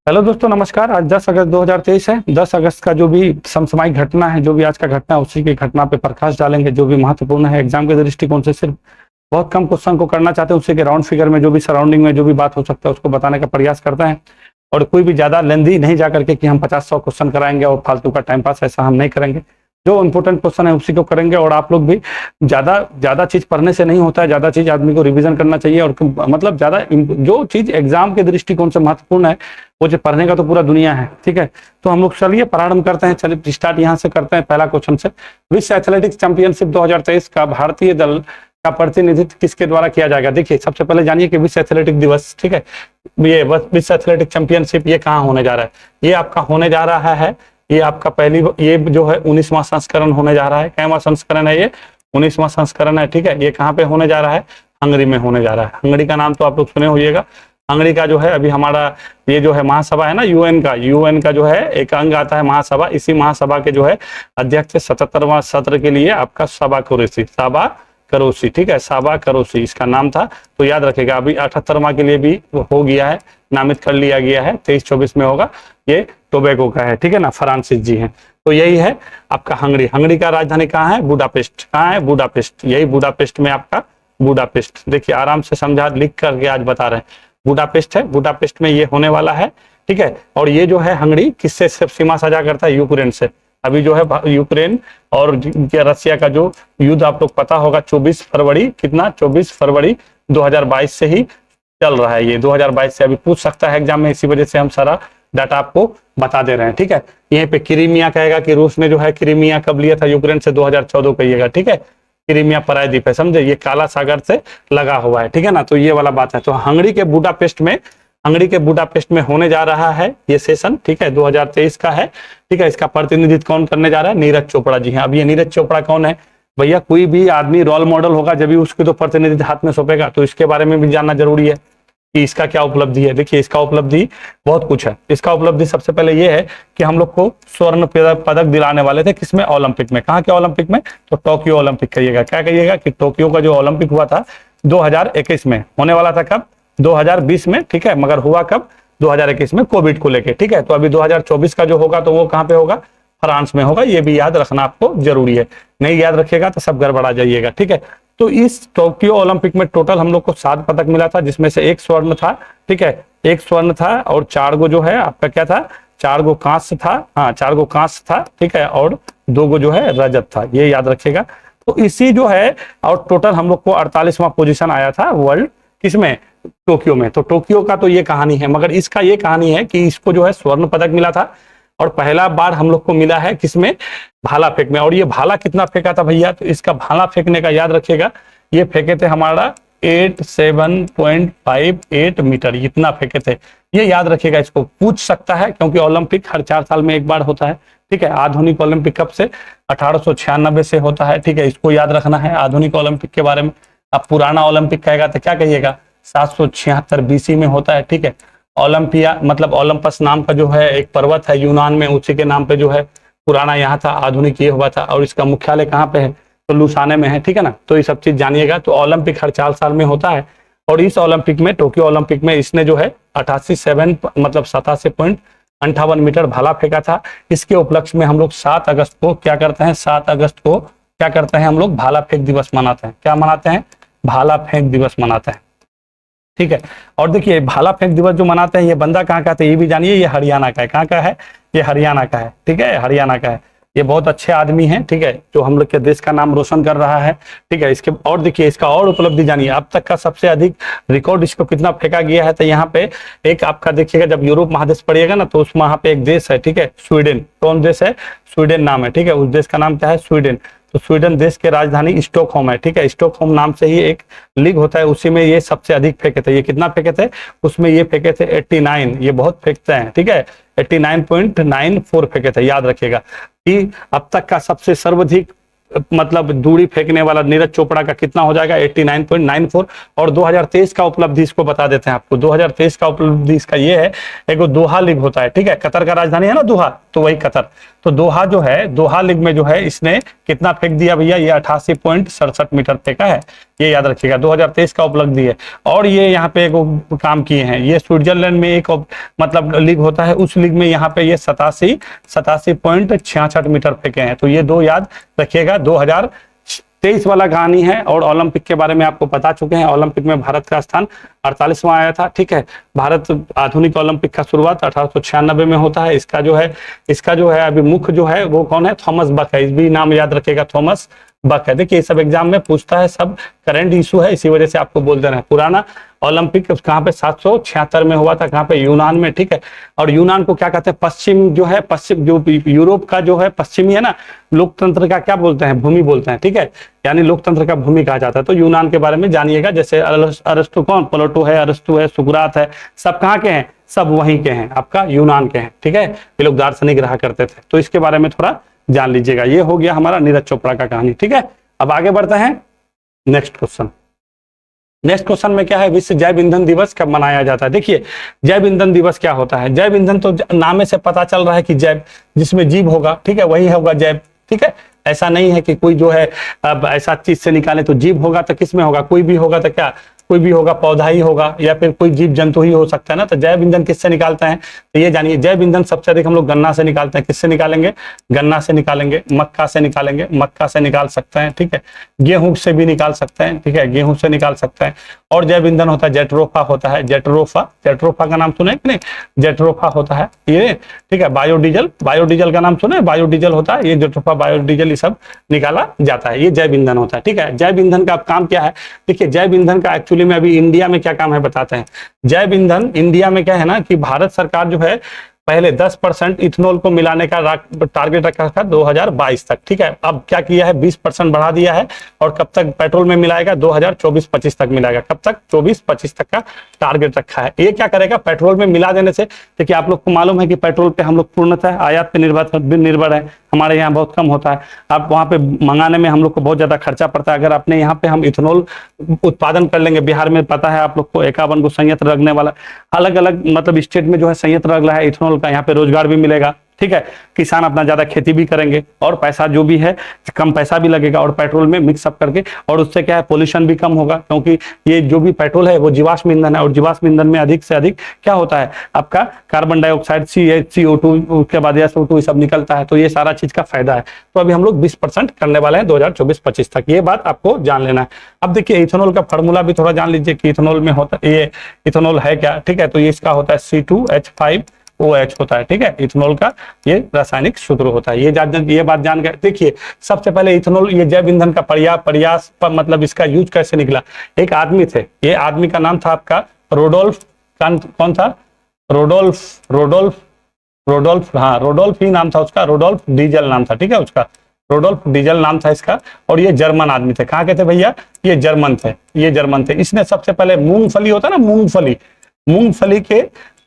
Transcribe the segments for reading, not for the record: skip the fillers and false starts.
Hello दोस्तों, नमस्कार। आज 10 अगस्त 2023 है। 10 अगस्त का जो भी समसामयिक घटना है, जो भी आज का घटना है, उसी की घटना पे प्रकाश डालेंगे। जो भी महत्वपूर्ण है एग्जाम के दृष्टिकोण से, सिर्फ बहुत कम क्वेश्चन को करना चाहते हैं, उसी के राउंड फिगर में जो भी सराउंडिंग में जो भी बात हो सकता है उसको बताने का प्रयास करते हैं। और कोई भी ज्यादा लेंदी नहीं जा करके कि हम 50-100 क्वेश्चन कराएंगे और फालतू का टाइम पास, ऐसा हम नहीं करेंगे। जो इंपॉर्टेंट क्वेश्चन है उसी को करेंगे। और आप लोग भी ज्यादा ज्यादा चीज पढ़ने से नहीं होता है, ज्यादा चीज आदमी को रिवीजन करना चाहिए। और मतलब ज्यादा जो चीज एग्जाम के दृष्टिकोण से महत्वपूर्ण है वो जो पढ़ने का तो पूरा दुनिया है, ठीक है। तो हम लोग चलिए प्रारंभ करते हैं। चलिए स्टार्ट यहाँ से करते हैं पहला क्वेश्चन से। विश्व एथलेटिक्स चैंपियनशिप 2023 का भारतीय दल का प्रतिनिधित्व किसके द्वारा किया जाएगा? देखिए, सबसे पहले जानिए कि विश्व एथलेटिक दिवस, ठीक है, ये विश्व एथलेटिक चैंपियनशिप ये कहाँ होने जा रहा है? ये आपका होने जा रहा है, ये आपका ये जो है 19वां संस्करण होने जा रहा है। कैवां संस्करण है? ये 19वां संस्करण है, ठीक है। ये कहाँ पे होने जा रहा है? हंगरी में होने जा रहा है। हंगरी का नाम तो आप लोग सुने होइएगा। हंगरी का जो है अभी हमारा ये जो है महासभा है ना, यूएन का जो है एक अंग आता है महासभा। इसी महासभा के जो है अध्यक्ष 77वां सत्र के लिए आपका साबा करोसी, ठीक है, साबा करोसी इसका नाम था। तो याद रखेगा, अभी 78वां के लिए भी हो गया है, नामित कर लिया गया है। 23-24 में होगा। ये टोबैगो का है, ठीक है ना, फ्रांसिस जी हैं। तो यही है आपका हंगरी। हंगरी का राजधानी कहाँ है? बुडापेस्ट। कहाँ है? बुडापेस्ट। यही बुडापेस्ट में आपका बुडापेस्ट। देखिए आराम से समझा, लिख करके आज बता रहे हैं। बुडापेस्ट है, बुडापेस्ट में ये होने वाला है, ठीक है। और ये जो है हंगरी किससे सीमा साझा करता है? यूक्रेन से। अभी जो है यूक्रेन और रसिया का जो युद्ध आप लोग पता होगा, 24 फरवरी 2022 से ही चल रहा है। ये 2022 से अभी पूछ सकता है एग्जाम में, इसी वजह से हम सारा डाटा आपको बता दे रहे हैं, ठीक है। यहीं पे क्रीमिया कहेगा कि रूस ने जो है क्रीमिया कब लिया था यूक्रेन से? 2014 कहिएगा, ठीक है। क्रीमिया प्रायद्वीप है, समझे, ये काला सागर से लगा हुआ है, ठीक है ना। तो ये वाला बात है। तो हंगरी के बुडापेस्ट में होने जा रहा है ये सेशन, ठीक है, 2023 का है, ठीक है। इसका प्रतिनिधित्व कौन करने जा रहा है? नीरज चोपड़ा जी हैं। अब ये नीरज चोपड़ा कौन है भैया? कोई भी आदमी रोल मॉडल होगा जब भी उसके तो प्रतिनिधित्व हाथ में सौंपेगा। तो इसके बारे में भी जानना जरूरी है कि इसका क्या उपलब्धि है। देखिए, इसका उपलब्धि बहुत कुछ है। इसका उपलब्धि सबसे पहले ये है कि हम लोग को स्वर्ण पदक दिलाने वाले थे। किसमें? ओलंपिक में। कहाँ के ओलंपिक में? तो टोक्यो ओलंपिक कहिएगा। क्या कहिएगा? कि टोक्यो का जो ओलंपिक हुआ था 2021 में, होने वाला था कब? 2020 में, ठीक है, मगर हुआ कब? 2021 में, कोविड को लेके, ठीक है। तो अभी 2024 का जो होगा तो वो कहाँ पे होगा? फ्रांस में होगा। ये भी याद रखना आपको जरूरी है, नहीं याद रखिएगा तो सब गड़बड़ा जाइएगा, ठीक है। तो इस टोक्यो ओलंपिक में टोटल हम लोग को 7 पदक मिला था, जिसमें से 1 स्वर्ण था, ठीक है, 1 स्वर्ण था। और 4 गो जो है आपका क्या था? 4 गो कांस्य था। हाँ, 4 गो कांस्य था, ठीक है। और 2 गो जो है रजत था, ये याद रखिएगा। तो इसी जो है, और टोटल हम लोग को 48वां पोजीशन आया था वर्ल्ड, किसमें? टोक्यो में। तो टोक्यो का तो ये कहानी है, मगर इसका ये कहानी है कि इसको जो है स्वर्ण पदक मिला था। और पहला बार हम लोग को मिला है किसमें? भाला फेंक में। और ये भाला कितना फेंका था भैया? तो इसका भाला फेंकने का याद रखिएगा, ये फेंके थे हमारा 87.58 मीटर, इतना फेंके थे। ये याद रखिएगा, इसको पूछ सकता है क्योंकि ओलंपिक हर 4 साल में एक बार होता है, ठीक है। आधुनिक ओलंपिक कब से? 1896 से होता है, ठीक है। इसको याद रखना है आधुनिक ओलंपिक के बारे में। अब पुराना ओलंपिक कहेगा तो क्या कहिएगा? 776 BC में होता है, ठीक है। ओलंपिया मतलब ओलंपस नाम का जो है एक पर्वत है यूनान में, उसी के नाम पे जो है पुराना यहाँ था, आधुनिक ये हुआ था। और इसका मुख्यालय कहाँ पे है? तो लुसाने में है, ठीक है ना। तो ये सब चीज जानिएगा। तो ओलंपिक हर 4 साल में होता है। और इस ओलंपिक में, टोक्यो ओलंपिक में, इसने जो है 87.58 मीटर भाला फेंका था। इसके उपलक्ष्य में हम लोग 7 अगस्त को क्या करते हैं? 7 अगस्त को क्या करते हैं हम लोग? भाला फेंक दिवस मनाते हैं। क्या मनाते हैं? भाला फेंक दिवस मनाते हैं, ठीक है। और देखिए, भाला फेंक दिवस जो मनाते हैं, ये बंदा कहाँ का था ये भी जानिए। ये हरियाणा का है। कहाँ का है? ये हरियाणा का है, ठीक है, हरियाणा का है। ये बहुत अच्छे आदमी हैं, ठीक है, जो हम लोग के देश का नाम रोशन कर रहा है, ठीक है। इसके और देखिए, इसका और उपलब्धि जानिए। अब तक का सबसे अधिक रिकॉर्ड इसको कितना फेंका गया है? तो यहाँ पे एक आपका देखिएगा, जब यूरोप महादेश पढ़िएगा ना, तो उस वहां पे एक देश है, ठीक है, स्वीडन। कौन देश है? स्वीडन नाम है, ठीक है। उस देश का नाम क्या है? स्वीडन। तो स्वीडन देश के राजधानी स्टॉकहोम है, ठीक है। स्टॉकहोम नाम से ही एक लीग होता है, उसी में ये सबसे अधिक फेंके थे। ये कितना फेंके थे? उसमें ये फेंके थे 89। ये बहुत फेंकते हैं, ठीक है, 89.94 फेंके थे। याद रखिएगा कि अब तक का सबसे सर्वाधिक मतलब दूरी फेंकने वाला नीरज चोपड़ा का कितना हो जाएगा? 89.94। और 2023 का उपलब्धि इसको बता देते हैं आपको। 2023 का उपलब्धि इसका ये है, एक दोहा लीग होता है, ठीक है। कतर का राजधानी है ना दोहा, तो वही कतर। तो दोहा जो है, दोहा लीग में जो है इसने कितना फेंक दिया भैया? ये 88.67 मीटर फेंका है। ये याद रखिएगा 2023 का उपलब्धि है। और ये यहाँ पे एक काम किए हैं, ये स्विट्जरलैंड में एक मतलब लीग होता है, उस लीग में यहाँ पे ये 87.66 मीटर फेंके हैं। तो ये दो याद रखिएगा। 2023 वाला कहानी है। और ओलंपिक के बारे में आपको बता चुके हैं, ओलंपिक में भारत का स्थान 48वां आया था। ठीक है, भारत आधुनिक ओलंपिक का शुरुआत 1896 में होता है। इसका जो है अभी मुख्य जो है वो कौन है, थॉमस बक है। इस भी नाम याद रखिएगा, थॉमस बक है। देखिए सब एग्जाम में पूछता है, सब करंट इशू है, इसी वजह से आपको बोल दे रहे हैं। पुराना ओलंपिक कहाँ पे 776 में हुआ था, कहाँ पे, यूनान में। ठीक है, और यूनान को क्या कहते हैं, पश्चिम जो है, पश्चिम जो यूरोप का जो है पश्चिमी है ना, लोकतंत्र का क्या बोलते हैं, भूमि बोलते हैं। ठीक है, यानी लोकतंत्र का भूमि कहा जाता है। तो यूनान के बारे में जानिएगा। जैसे अरस्तु कौन, प्लेटो है, अरस्तु है, सुकरात है, सब कहाँ के हैं, सब वहीं के हैं, आपका यूनान के हैं। ठीक है, ये लोग दार्शनिक रहा करते थे। तो इसके बारे में थोड़ा जान लीजिएगा। ये हो गया हमारा नीरज चोपड़ा का कहानी। ठीक है, अब आगे बढ़ते हैं नेक्स्ट क्वेश्चन। नेक्स्ट क्वेश्चन में क्या है, विश्व जैव ईंधन दिवस कब मनाया जाता है। देखिए जैव ईंधन दिवस क्या होता है, जैव ईंधन तो नाम से पता चल रहा है कि जैव, जिसमें जीव होगा। ठीक है, वही होगा जैव। ठीक है, ऐसा नहीं है कि कोई जो है अब ऐसा चीज से निकाले तो जीव होगा, तो किसमें होगा, कोई भी होगा तो क्या, कोई भी होगा, पौधा ही होगा, या फिर कोई जीव जंतु ही हो सकता है ना। तो जैव ईंधन किससे निकालते हैं, तो ये जानिए, जैव ईंधन सबसे अधिक हम लोग गन्ना से निकालते हैं। किससे निकालेंगे, गन्ना से निकालेंगे, मक्का से निकालेंगे, मक्का से निकाल सकते हैं। ठीक है, गेहूं से भी निकाल सकते हैं। ठीक है, गेहूं से निकाल सकते हैं। और जैव ईंधन होता है जेट्रोफा, होता है जेट्रोफा, जेट्रोफा का नाम सुने कि नहीं, जेट्रोफा होता है ये। ठीक है, बायोडीजल, बायोडीजल का नाम सुने, बायोडीजल होता है ये, जेट्रोफा, बायोडीजल, ये सब निकाला जाता है। ये जैव ईंधन होता है। ठीक है, जैव ईंधन का काम क्या है, देखिए जैव ईंधन का एक्चुअली में अभी इंडिया में क्या काम है बताते हैं। जैव ईंधन इंडिया में क्या है ना, कि भारत सरकार जो है पहले 10% इथेनॉल को मिलाने का टारगेट रखा था 2022 तक। ठीक है, अब क्या किया है, 20% बढ़ा दिया है। और कब तक पेट्रोल में मिलाएगा, 2024-25 तक मिलाएगा। कब तक, 24-25 तक का टारगेट रखा है। ये क्या करेगा, पेट्रोल में मिला देने से, देखिए आप लोग को मालूम है कि पेट्रोल पे हम लोग पूर्णतः आयात पे निर्भर है, हमारे यहाँ बहुत कम होता है। अब वहाँ पे मंगाने में हम लोग को बहुत ज्यादा खर्चा पड़ता है। अगर अपने यहाँ पे हम इथेनॉल उत्पादन कर लेंगे, बिहार में पता है आप लोग को 51 को संयंत्र लगने वाला, अलग अलग मतलब स्टेट में जो है संयंत्र लग रहा है इथेनॉल का, यहाँ पे रोजगार भी मिलेगा। ठीक है, किसान अपना ज्यादा खेती भी करेंगे, और पैसा जो भी है कम पैसा भी लगेगा, और पेट्रोल में मिक्सअप करके, और उससे क्या है, पोल्यूशन भी कम होगा। क्योंकि ये जो भी पेट्रोल है वो जीवाश्म ईंधन है, और जीवाश्म ईंधन में अधिक से अधिक क्या होता है, आपका कार्बन डाइऑक्साइड, CO2, उसके बाद SO2 सब निकलता है। तो ये सारा चीज का फायदा है। तो अभी हम लोग 20% करने वाले हैं 2024-25 तक, ये बात आपको जान लेना है। अब देखिए इथेनॉल का फॉर्मूला भी थोड़ा जान लीजिए कि इथेनॉल में होता है, ये इथेनॉल है क्या। ठीक है, तो ये इसका होता है C2H5OH होता है। ठीक है, इथेनॉल का ये रासायनिक सूत्र होता है। ये बात जान गए। देखिए सबसे पहले इथेनॉल, ये जैव ईंधन का प्रयास मतलब इसका यूज कैसे निकला, एक आदमी थे, ये आदमी का नाम था आपका रोडोल्फ, कौन था, रोडोल्फ, हाँ रोडोल्फ ही नाम था उसका, रोडोल्फ डीजल नाम था। ठीक है, उसका रोडोल्फ डीजल नाम था इसका। और ये जर्मन आदमी थे। कहाँ के थे भैया, ये जर्मन थे, ये जर्मन थे। इसने सबसे पहले मूंगफली होता ना,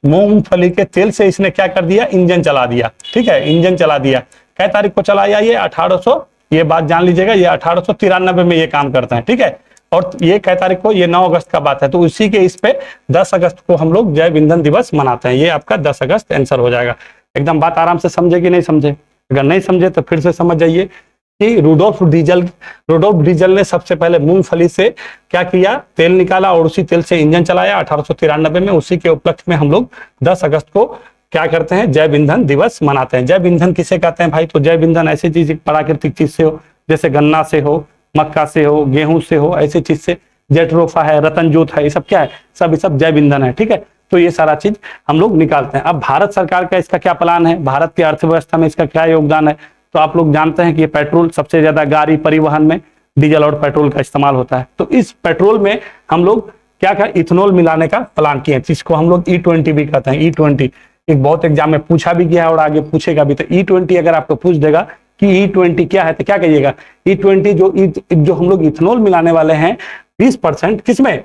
मूंगफली के तेल से इसने क्या कर दिया, इंजन चला दिया। ठीक है, इंजन चला दिया। कै तारीख को चलाया, ये 1800, ये बात जान लीजिएगा, ये 1893 में ये काम करते हैं। ठीक है, और ये कै तारीख को, ये 9 अगस्त का बात है। तो उसी के इस पे 10 अगस्त को हम लोग जैव ईंधन दिवस मनाते हैं। ये आपका 10 अगस्त आंसर हो जाएगा। एकदम बात आराम से समझे कि नहीं समझे, अगर नहीं समझे तो फिर से समझ जाइए कि रुडोल्फ डीजल ने सबसे पहले मूंगफली से क्या किया, तेल निकाला, और उसी तेल से इंजन चलाया 1893 में। उसी के उपलक्ष्य में हम लोग 10 अगस्त को क्या करते हैं, जैव ईंधन दिवस मनाते हैं। जैव ईंधन किसे कहते हैं भाई, तो जैव ईंधन ऐसी चीज, प्राकृतिक चीज से हो, जैसे गन्ना से हो, मक्का से हो, गेहूं से हो, ऐसी चीज से। जेट्रोफा है, रतनजोत है, ये सब क्या है, सब जैव ईंधन है। ठीक है, तो ये सारा चीज हम लोग निकालते हैं। अब भारत सरकार का इसका क्या प्लान है, भारत की अर्थव्यवस्था में इसका क्या योगदान है, तो आप लोग जानते हैं कि ये पेट्रोल सबसे ज्यादा गाड़ी परिवहन में डीजल और पेट्रोल का इस्तेमाल होता है। तो इस पेट्रोल में हम लोग क्या क्या इथेनॉल मिलाने का प्लान किए, जिसको हम लोग E20 भी कहते हैं। E20 एक बहुत एग्जाम में पूछा भी गया है और आगे पूछेगा भी। तो E20 अगर आपको पूछ देगा कि E20 क्या है, तो क्या कहिएगा, E20 जो हम लोग इथेनॉल मिलाने वाले हैं 20% किसमें,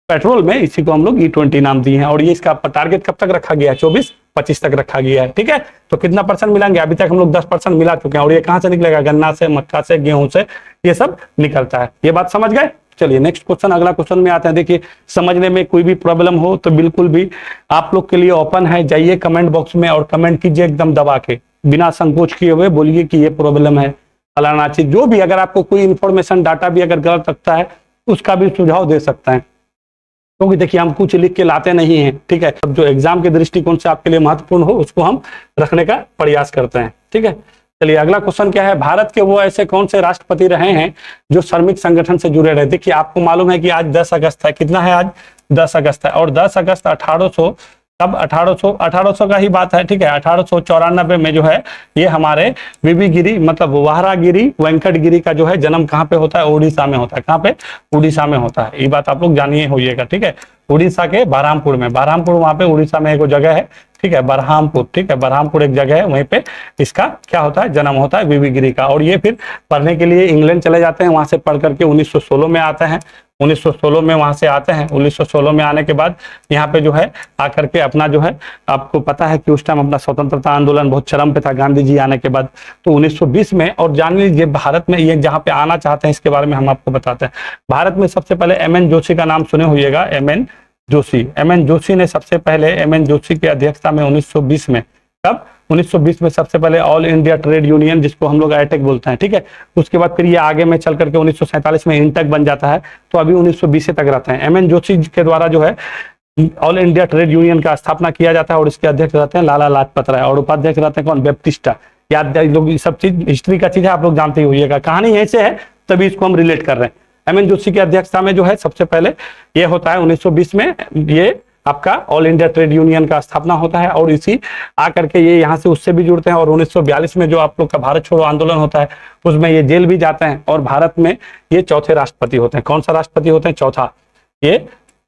पेट्रोल में, इसी को हम लोग E20 नाम दिए हैं। और ये इसका टारगेट कब तक रखा गया है, 24-25 तक रखा गया है। ठीक है, तो कितना परसेंट मिलाएंगे, अभी तक हम लोग 10% मिला चुके हैं। और ये कहां से निकलेगा, गन्ना से, मक्का से, गेहूं से, ये सब निकलता है। ये बात समझ गए। चलिए नेक्स्ट क्वेश्चन, अगला क्वेश्चन में आते हैं। देखिए समझने में कोई भी प्रॉब्लम हो तो बिल्कुल भी आप लोग के लिए ओपन है, जाइए कमेंट बॉक्स में और कमेंट कीजिए एकदम दबा के, बिना संकोच किए हुए बोलिए कि ये प्रॉब्लम है, फलाना चीज, जो भी। अगर आपको कोई इंफॉर्मेशन डाटा भी अगर गलत लगता है उसका भी सुझाव दे सकते हैं, क्योंकि देखिए हम कुछ लिख के लाते नहीं हैं, ठीक है। अब जो एग्जाम के दृष्टिकोण से आपके लिए महत्वपूर्ण हो उसको हम रखने का प्रयास करते हैं, ठीक है। चलिए अगला क्वेश्चन क्या है, भारत के वो ऐसे कौन से राष्ट्रपति रहे हैं जो श्रमिक संगठन से जुड़े रहे। देखिए आपको मालूम है कि आज 10 अगस्त है, कितना है आज 10 अगस्त है, और 10 अगस्त 1800 तब 1800 का ही बात है, ठीक है। 1894 में जो है ये हमारे वीवी गिरी मतलब वाहरा गिरी वेंकट गिरी का जो है जन्म कहाँ पे होता है, उड़ीसा में होता है। कहाँ पे, उड़ीसा में होता है, ये बात आप लोग जानिए होइएगा, ठीक है। उड़ीसा के बरहामपुर में, बरहामपुर वहां पे उड़ीसा में एक जगह है, ठीक है, बरहामपुर, ठीक है, बरहामपुर एक जगह है, वहीं पे इसका क्या होता है, जन्म होता है वीवी गिरी का। और ये फिर पढ़ने के लिए इंग्लैंड चले जाते हैं, वहां से पढ़ करके 1916 में आते हैं, 1916 में वहां से आते हैं। 1916 में आने के बाद यहाँ पे जो है आकर के अपना जो है, आपको पता है कि उस टाइम अपना स्वतंत्रता आंदोलन बहुत चरम पे था गांधी जी आने के बाद, तो 1920 में। और जान लीजिए भारत में ये जहाँ पे आना चाहते हैं इसके बारे में हम आपको बताते हैं। भारत में सबसे पहले एम.एन. जोशी का नाम सुने होइएगा, एम.एन. जोशी। एम.एन. जोशी ने सबसे पहले, एम.एन. जोशी की अध्यक्षता में 1920 में, कब 1920 में सबसे पहले ऑल इंडिया ट्रेड यूनियन, जिसको हम लोग आईटेक बोलते हैं, ठीक है। उसके बाद फिर ये आगे में चल करके 1947 में इंटेक बन जाता है, तो अभी 1920 तक रहते हैं। एम.एन. जोशी के द्वारा जो है ऑल इंडिया ट्रेड यूनियन का स्थापना किया जाता है, और इसके अध्यक्ष रहते हैं लाला लाजपत राय, और उपाध्यक्ष रहते हैं कौन, बैप्टिस्टा। याद लोग सब चीज हिस्ट्री का चीज है, आप लोग जानते ही होइएगा, कहानी ऐसे है तभी इसको हम रिलेट कर रहे हैं। एम.एन. जोशी की अध्यक्षता में जो है सबसे पहले ये होता है 1920 में, ये आपका ऑल इंडिया ट्रेड यूनियन का स्थापना होता है, और इसी आकर के ये यहाँ से उससे भी जुड़ते हैं। और 1942 में जो आप लोग का भारत छोड़ो आंदोलन होता है उसमें ये जेल भी जाते हैं, और भारत में ये चौथे राष्ट्रपति होते हैं। कौन सा राष्ट्रपति होते हैं, चौथा, ये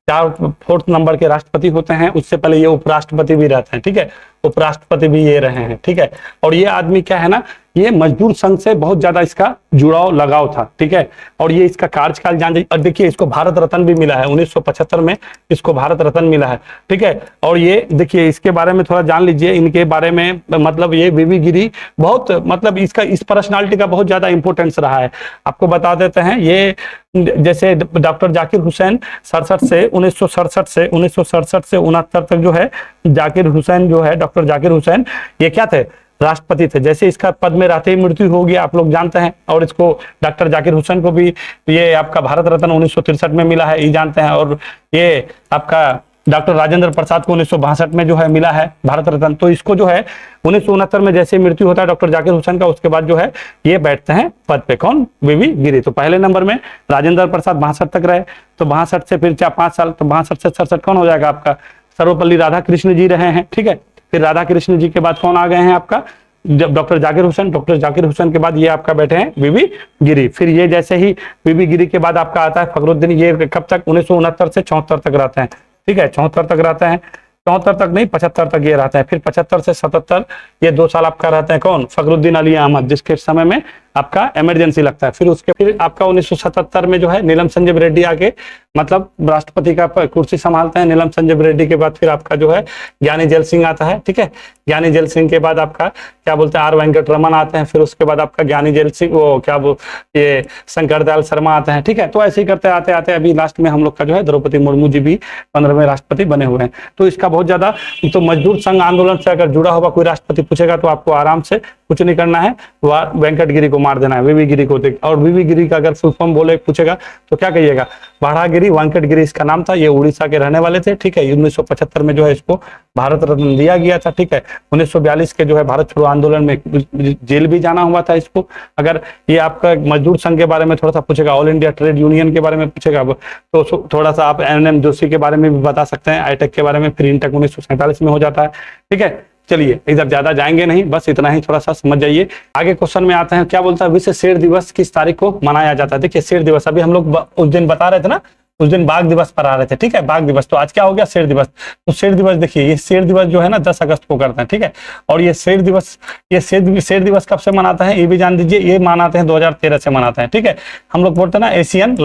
4th नंबर के राष्ट्रपति होते हैं। उससे पहले ये उपराष्ट्रपति भी रहते हैं, ठीक है, उपराष्ट्रपति भी ये रहे हैं, ठीक है। और ये आदमी क्या है ना, ये मजदूर संघ से बहुत ज्यादा इसका जुड़ाव लगाव था, ठीक है। और ये इसका कार्यकाल जान जाइए, और देखिए इसको भारत रत्न भी मिला है 1975 में, इसको भारत रत्न मिला है, ठीक है। और ये देखिए इसके बारे में थोड़ा जान लीजिए, इनके बारे में मतलब ये वीवी गिरी बहुत मतलब इसका इस पर्सनालिटी का बहुत ज्यादा इंपॉर्टेंस रहा है। आपको बता देते हैं, ये जैसे डॉक्टर जाकिर हुसैन 67 से 1967 से 1967 से 69 तक जो है जाकिर हुसैन जो है, डॉक्टर जाकिर हुसैन ये क्या थे, राष्ट्रपति थे। जैसे इसका पद में रहते ही मृत्यु हो गया, आप लोग जानते हैं। और इसको डॉक्टर जाकिर हुसैन को भी ये आपका भारत रत्न 1963 में मिला है, ये जानते हैं। और ये आपका डॉक्टर राजेंद्र प्रसाद को 1962 में जो है मिला है भारत रत्न। तो इसको जो है 1969 में जैसे मृत्यु होता है डॉक्टर जाकिर हुसैन का, उसके बाद जो है ये बैठते हैं पद पे, कौन, वीवी गिरी। तो पहले नंबर में राजेंद्र प्रसाद 62 तक रहे, तो 62 से फिर 5 साल, तो 62 से 67 कौन हो जाएगा आपका, सर्वपल्ली राधाकृष्ण जी रहे हैं, ठीक है। फिर राधाकृष्ण जी के बाद कौन आ गए हैं आपका, जब डॉक्टर जाकिर हुसैन, डॉक्टर जाकिर हुसैन के बाद ये आपका बैठे हैं वीवी गिरी। फिर ये जैसे ही वीवी गिरी के बाद आपका आता है फखरुद्दीन, ये कब तक, 1969 से 74 तक रहते हैं, ठीक है, 74 तक रहते हैं, 74 तक नहीं 75 तक ये रहते हैं। फिर 75 से 77 ये 2 साल आपका रहते हैं कौन, फखरुद्दीन अली अहमद, जिसके समय में आपका इमरजेंसी लगता है। फिर आपका 1977 में जो है नीलम संजीव रेड्डी आके मतलब राष्ट्रपति का कुर्सी संभालते हैं। नीलम संजीव रेड्डी के बाद फिर आपका जो है ज्ञानी जैल सिंह आता है, ठीक है। ज्ञानी जैल सिंह के बाद आपका क्या बोलते हैं, आर वेंकट रमन आते हैं। फिर उसके बाद आपका ज्ञानी जैल सिंह, वो क्या वो ये शंकर दयाल शर्मा आते हैं, ठीक है। तो ऐसे ही करते आते आते अभी लास्ट में हम लोग का जो है द्रौपदी मुर्मू जी भी 15वें राष्ट्रपति बने हुए हैं। तो इसका बहुत ज्यादा, तो मजदूर संघ आंदोलन से अगर जुड़ा हुआ कोई राष्ट्रपति पूछेगा तो आपको आराम से कुछ नहीं करना है, वेंकट गिरी को मार देना है, वीवी गिरी को देख। और वीवी गिरी का अगर फुल फॉर्म बोले पूछेगा तो क्या कहिएगा, वाड़ा गिरी वेंकट गिरी इसका नाम था। ये उड़ीसा के रहने वाले थे, ठीक है। 1975 में जो है इसको भारत रत्न दिया गया था, ठीक है। 1942 के जो है भारत छोड़ो आंदोलन में जेल भी जाना हुआ था इसको। अगर ये आपका मजदूर संघ के बारे में थोड़ा सा पूछेगा, ऑल इंडिया ट्रेड यूनियन के बारे में पूछेगा तो थोड़ा सा आप एम.एन. जोशी के बारे में भी बता सकते हैं, आईटेक के बारे में। फिर इंटेक 1947 में हो जाता है, ठीक है। चलिए इधर ज्यादा जाएंगे नहीं, बस इतना ही थोड़ा सा समझ जाइए। आगे क्वेश्चन में आते हैं, क्या बोलता है, विश्व शेर दिवस किस तारीख को मनाया जाता है। देखिए शेर दिवस अभी हम लोग उस दिन बता रहे थे ना, उस दिन बाघ दिवस पर आ रहे थे, ठीक है, बाघ दिवस। तो आज क्या हो गया, शेर दिवस। तो शेर दिवस देखिए, ये शेर दिवस जो है ना 10 अगस्त को करते हैं, ठीक है। और ये शेर दिवस, ये शेर दिवस कब से मनाता है ये भी जान दीजिए, ये मनाते हैं 2013 से मनाते हैं, ठीक है। हम लोग बोलते हैं ना एशियन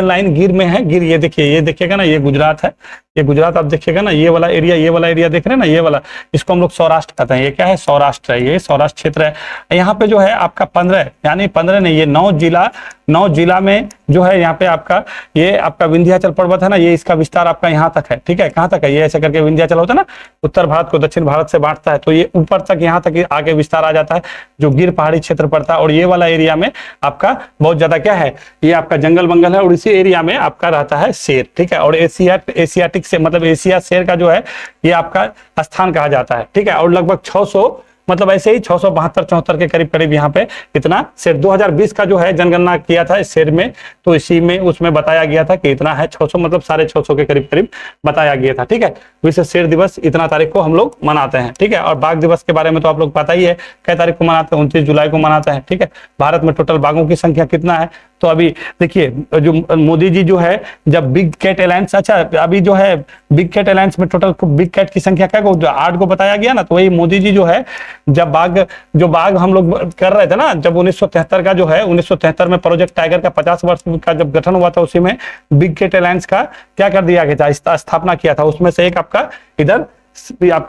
लाइन गिर में है, गिर ये देखिए, ये देखिएगा ना, ये गुजरात है, ये गुजरात आप देखिएगा ना, ये वाला एरिया देख रहे हैं ना, ये वाला, इसको हम लोग सौराष्ट्र कहते हैं। ये क्या है, सौराष्ट्र है, ये सौराष्ट्र क्षेत्र है। यहाँ पे जो है आपका 15 यानी 15 नहीं, ये 9 जिला में जो है यहाँ पे आपका ये आपका विंध्याचल पर्वत है ना, ये इसका विस्तार आपका यहाँ तक है, ठीक है। कहाँ तक है, ये ऐसे करके विंध्याचल होता है ना, उत्तर भारत को दक्षिण भारत से बांटता है, तो ये ऊपर तक यहाँ तक आगे विस्तार आ जाता है, जो गिर पहाड़ी क्षेत्र पड़ता है। और ये वाला एरिया में आपका बहुत ज्यादा क्या है, ये आपका जंगल बंगल है, और इसी एरिया में आपका रहता है शेर, ठीक है। और एशियाटिक से मतलब एशिया शेर का जो है ये आपका स्थान कहा जाता है, ठीक है। और लगभग 600 मतलब ऐसे ही 672-74 के करीब करीब यहाँ पे इतना शेर 2020 का जो है जनगणना किया था इस शेर में, तो इसी में उसमें बताया गया था कि इतना है 600 मतलब 650 के करीब करीब बताया गया था, ठीक है। विश्व शेर दिवस इतना तारीख को हम लोग मनाते हैं, ठीक है। और बाघ दिवस के बारे में तो आप लोग पता ही है, कई तारीख को मनाते हैं, 29 जुलाई को मनाते हैं, ठीक है। भारत में टोटल बाघों की संख्या कितना है, तो अभी देखिए जो मोदी जी जो है जब बिग कैट अलायंस, अच्छा अभी जो है बिग कैट अलायंस में टोटल बिग कैट की संख्या क्या को 8 को बताया गया ना, तो वही मोदी जी जो है जब बाघ हम लोग कर रहे थे ना, जब 1973 का जो है 1973 में प्रोजेक्ट टाइगर का 50 वर्ष का जब गठन हुआ था, उसी में बिग कैट अलायंस का क्या कर दिया गया था, स्थापना किया था। उसमें से एक आपका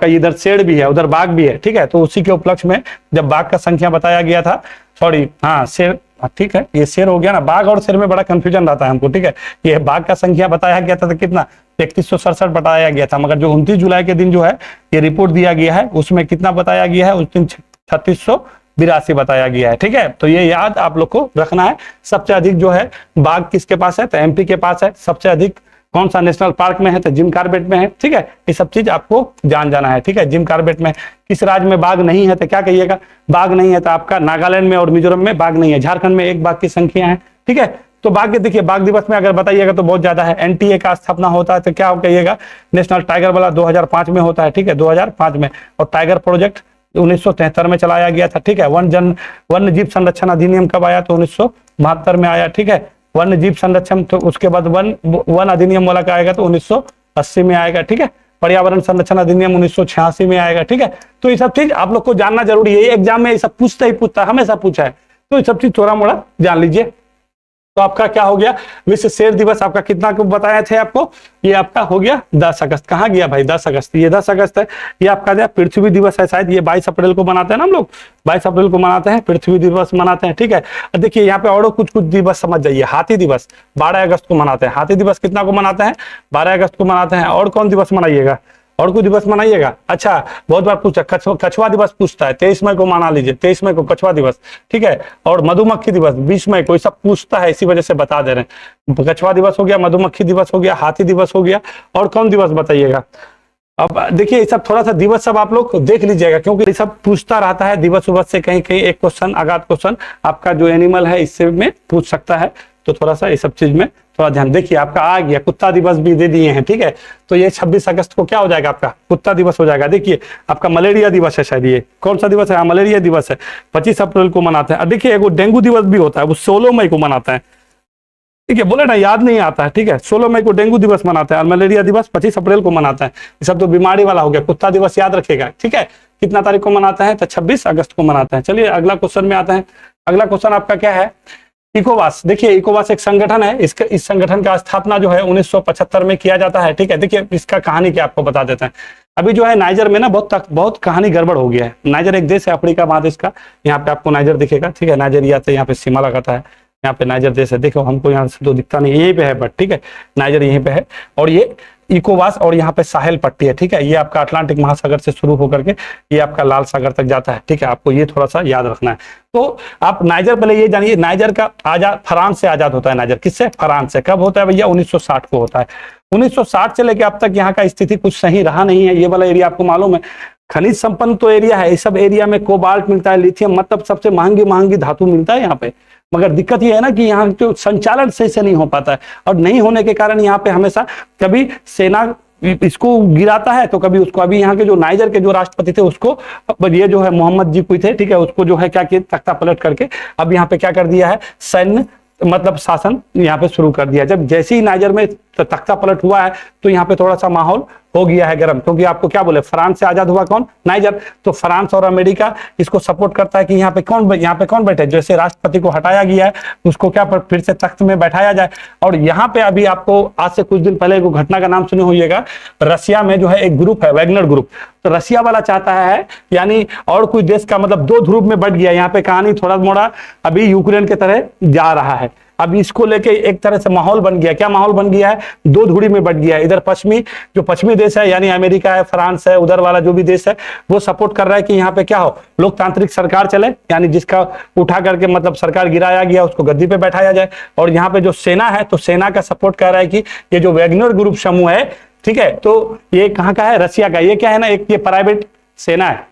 इधर शेर भी है, उधर बाघ भी है, ठीक है। तो उसी के उपलक्ष्य में जब बाघ का संख्या बताया गया था, सॉरी हाँ शेर, ठीक है ये शेर हो गया ना, बाघ और शेर में बड़ा कंफ्यूजन रहता है हमको, ठीक है। ये बाघ का संख्या बताया गया था तो कितना 3167 बताया गया था, मगर जो 29 जुलाई के दिन जो है ये रिपोर्ट दिया गया है उसमें कितना बताया गया है, उस दिन 3682 बताया गया है, ठीक है। तो ये याद आप लोग को रखना है। सबसे अधिक जो है बाघ किसके पास है, तो एमपी के पास है। सबसे अधिक कौन सा नेशनल पार्क में है, तो जिम कॉर्बेट में है, ठीक है। ये सब चीज आपको जाना है, ठीक है। जिम कॉर्बेट में किस राज्य में बाघ नहीं है, तो क्या कहिएगा, बाघ नहीं है तो आपका नागालैंड में और मिजोरम में बाघ नहीं है, झारखंड में एक बाघ की संख्या है, ठीक है। तो बाघ देखिए बाघ दिवस में अगर बताइएगा तो बहुत ज्यादा है। एनटीए का स्थापना होता है तो क्या कहिएगा, नेशनल टाइगर वाला 2005 में होता है, ठीक है 2005 में। और टाइगर प्रोजेक्ट 1973 में चलाया गया था, ठीक है। वन्य जीव संरक्षण अधिनियम कब आया, तो 1972 में आया, ठीक है। वन्य जीव संरक्षण, तो उसके बाद वन अधिनियम वाला का आएगा तो 1980 में आएगा, ठीक है। पर्यावरण संरक्षण अधिनियम 1986 में आएगा, ठीक है। तो ये सब चीज आप लोग को जानना जरूरी है, एग्जाम में ये सब पूछता है, हमेशा पूछा है, तो ये सब चीज थोड़ा मोड़ा जान लीजिए। तो आपका क्या हो गया, विश्व शेर दिवस आपका कितना को बताए थे आपको, ये आपका हो गया 10 अगस्त। कहाँ गया भाई 10 अगस्त, ये 10 अगस्त है। ये आपका पृथ्वी दिवस है, शायद ये 22 अप्रैल को मनाते हैं ना हम लोग, 22 अप्रैल को मनाते हैं, पृथ्वी दिवस मनाते हैं, ठीक है। देखिए यहाँ पे और कुछ दिवस समझ जाइए। हाथी दिवस 12 अगस्त को मनाते हैं, हाथी दिवस कितना को मनाते हैं, 12 अगस्त को मनाते हैं। और कौन दिवस मनाइएगा, और कोई दिवस मनाइएगा, अच्छा बहुत बार पूछा, कछुआ दिवस पूछता है, 23 मई को मना लीजिए, 23 मई को कछुआ दिवस, ठीक है। और मधुमक्खी दिवस 20 मई को, सब पूछता है, इसी वजह से बता दे रहे हैं। कछुआ दिवस हो गया, मधुमक्खी दिवस हो गया, हाथी दिवस हो गया, और कौन दिवस बताइएगा। अब देखिए ये सब थोड़ा सा दिवस सब आप लोग देख लीजिएगा, क्योंकि ये सब पूछता रहता है दिवस उवस से, कहीं कहीं एक क्वेश्चन आगाध क्वेश्चन आपका जो एनिमल है इससे में पूछ सकता है, तो थोड़ा सा ये सब चीज में थोड़ा ध्यान। देखिए आपका आ गया, कुत्ता दिवस भी दे दिए हैं, ठीक है। तो ये 26 अगस्त को क्या हो जाएगा, आपका कुत्ता दिवस हो जाएगा। देखिए आपका मलेरिया दिवस है, शायद ये कौन सा दिवस है, मलेरिया दिवस है, 25 अप्रैल को मनाते हैं। और देखिए एक डेंगू दिवस भी होता है, वो 16 मई को मनाते हैं, ठीक है। बोले ना याद नहीं आता है, ठीक है। 16 मई को डेंगू दिवस मनाते हैं, और मलेरिया दिवस 25 अप्रैल को मनाता है। ये सब तो बीमारी वाला हो गया। कुत्ता दिवस याद रखेगा, ठीक है। कितना तारीख को मनाता है, तो 26 अगस्त को मनाते हैं। चलिए अगला क्वेश्चन में आते हैं। अगला क्वेश्चन आपका क्या है, इकोवास। देखिए इकोवास एक संगठन है, इस संगठन का स्थापना जो है 1975 में किया जाता है, ठीक है। देखिए इसका कहानी क्या आपको बता देते हैं। अभी जो है नाइजर में ना बहुत कहानी गड़बड़ हो गया है। नाइजर एक देश है अफ्रीका महादेश का, यहाँ पे आपको नाइजर दिखेगा, ठीक है। नाइजीरिया से यहाँ पे सीमा लगाता है, यहाँ पे नाइजर देश है, देखो हमको यहाँ से तो दिखता नहीं, यहीं पे है बट, ठीक है। नाइजर यहीं पे है, और ये इकोवास, और यहाँ पे साहेल पट्टी है, ठीक है। ये आपका अटलांटिक महासागर से शुरू होकर के ये आपका लाल सागर तक जाता है, ठीक है। आपको ये थोड़ा सा याद रखना है। तो आप नाइजर पहले ये जानिए, नाइजर का आजाद फ्रांस से आजाद होता है। नाइजर किससे, फ्रांस से। कब होता है भैया, 1960 को होता है। 1960 से लेकर अब तक यहाँ का स्थिति कुछ सही रहा नहीं है। ये वाला एरिया आपको मालूम है खनिज संपन्न तो एरिया है, इस सब एरिया में कोबाल्ट मिलता है, लिथियम, मतलब सबसे महंगी धातु मिलता है यहाँ पे। मगर दिक्कत ये है ना कि यहाँ जो संचालन सही से नहीं हो पाता है, और नहीं होने के कारण यहाँ पे हमेशा कभी सेना इसको गिराता है तो कभी उसको। अभी यहाँ के जो नाइजर के जो राष्ट्रपति थे उसको, ये जो है मोहम्मद जी कोई थे, ठीक है, उसको जो है क्या किया, तख्ता पलट करके अब यहाँ पे क्या कर दिया है, सैन्य मतलब शासन यहाँ पे शुरू कर दिया। जब जैसे ही नाइजर में तख्ता पलट हुआ है तो यहाँ पे थोड़ा सा माहौल हो गया है गर्म, क्योंकि आपको क्या बोले, फ्रांस से आजाद हुआ कौन, नाइजर। तो फ्रांस और अमेरिका इसको सपोर्ट करता है कि यहाँ पे कौन बैठे, जैसे राष्ट्रपति को हटाया गया है उसको क्या फिर से तख्त में बैठाया जाए। और यहाँ पे अभी आपको आज से कुछ दिन पहले एक घटना का नाम सुने होइएगा, रसिया में जो है एक ग्रुप है वैगनर ग्रुप, तो रसिया वाला चाहता है, यानी और कोई देश का मतलब 2 ध्रुव में बढ़ गया। यहाँ पे कहानी थोड़ा मोड़ा अभी यूक्रेन के तरह जा रहा है। अब इसको लेके एक तरह से माहौल बन गया, क्या माहौल बन गया है, दो धुरी में बट गया है। इधर जो पश्चिमी देश है यानी अमेरिका है, फ्रांस है, उधर वाला जो भी देश है वो सपोर्ट कर रहा है कि यहाँ पे क्या हो, लोकतांत्रिक सरकार चले, यानी जिसका उठा करके मतलब सरकार गिराया गया उसको गद्दी पे बैठाया जाए। और यहाँ पे जो सेना है तो सेना का सपोर्ट कर रहा है कि ये जो वैगनर ग्रुप समूह है, ठीक है, तो ये कहाँ का है, रसिया का। ये क्या है ना, एक ये प्राइवेट सेना है,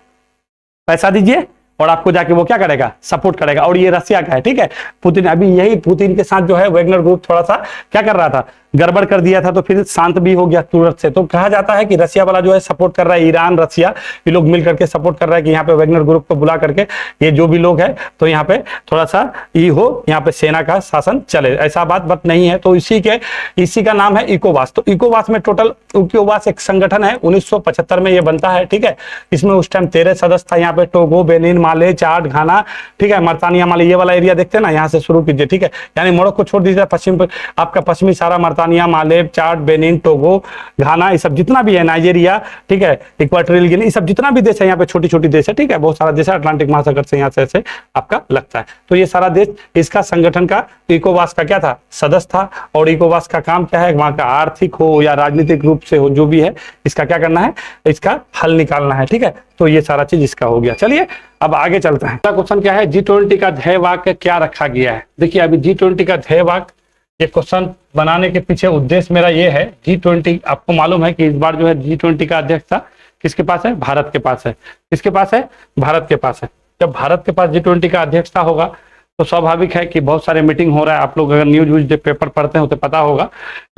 पैसा दीजिए और आपको जाके वो क्या करेगा, सपोर्ट करेगा, और ये रसिया का है, ठीक है। पुतिन अभी यही पुतिन के साथ जो है वैगनर ग्रुप थोड़ा सा क्या कर रहा था, गड़बड़ कर दिया था, तो फिर शांत भी हो गया तुरंत से। तो कहा जाता है कि रसिया वाला जो है सपोर्ट कर रहा है, ईरान रसिया ये लोग मिल करके सपोर्ट कर रहा है कि यहाँ पे वैगनर ग्रुप को बुला करके ये जो भी लोग है तो यहाँ पे थोड़ा सा ये हो, यहाँ पे सेना का शासन चले, ऐसा बात नहीं है। तो इसी का नाम है इकोवास। तो इकोवास में टोटल, इकोवास एक संगठन है, 1975 में ये बनता है, ठीक है। इसमें उस टाइम 13 सदस्य था, यहाँ पे टोगो, बेनिन, माले, चाड, घाना, ठीक है, मर्तानिया, माले, ये वाला एरिया देखते हैं ना, यहाँ से शुरू कीजिए, ठीक है। यानी मोरक्को छोड़ दीजिए, पश्चिम आपका पश्चिमी सारा मर्तानिया, माले, चाड, बेनिन, टोगो, घाना, ये सब जितना भी है, नाइजीरिया, ठीक है, इक्वाटोरियल गिनी, ये सब जितना भी देश है यहाँ पे छोटी छोटी देश है, ठीक है, बहुत सारा देश है, अटलांटिक महासागर से यहाँ से ऐसे आपका लगता है। तो ये सारा देश इसका संगठन का इकोवास का क्या था, सदस्य था। और इकोवास का काम क्या है, वहां का आर्थिक हो या राजनीतिक रूप से हो, जो भी है इसका क्या करना है, इसका हल निकालना है, ठीक है। तो ये सारा चीज इसका हो गया। चलिए अब आगे चलते हैं। अगला क्वेश्चन क्या है, G20 का ध्येय वाक्य क्या रखा गया है। देखिए अभी G20 का ध्येय वाक्य, ये क्वेश्चन बनाने के पीछे उद्देश्य मेरा ये है, G20 आपको मालूम है कि इस बार जो है G20 का अध्यक्षता किसके पास है, भारत के पास है। किसके पास है, भारत के पास है। जब भारत के पास G20 का अध्यक्षता होगा तो स्वाभाविक है कि बहुत सारे मीटिंग हो रहा है। आप लोग अगर न्यूज पेपर पढ़ते हो तो पता होगा,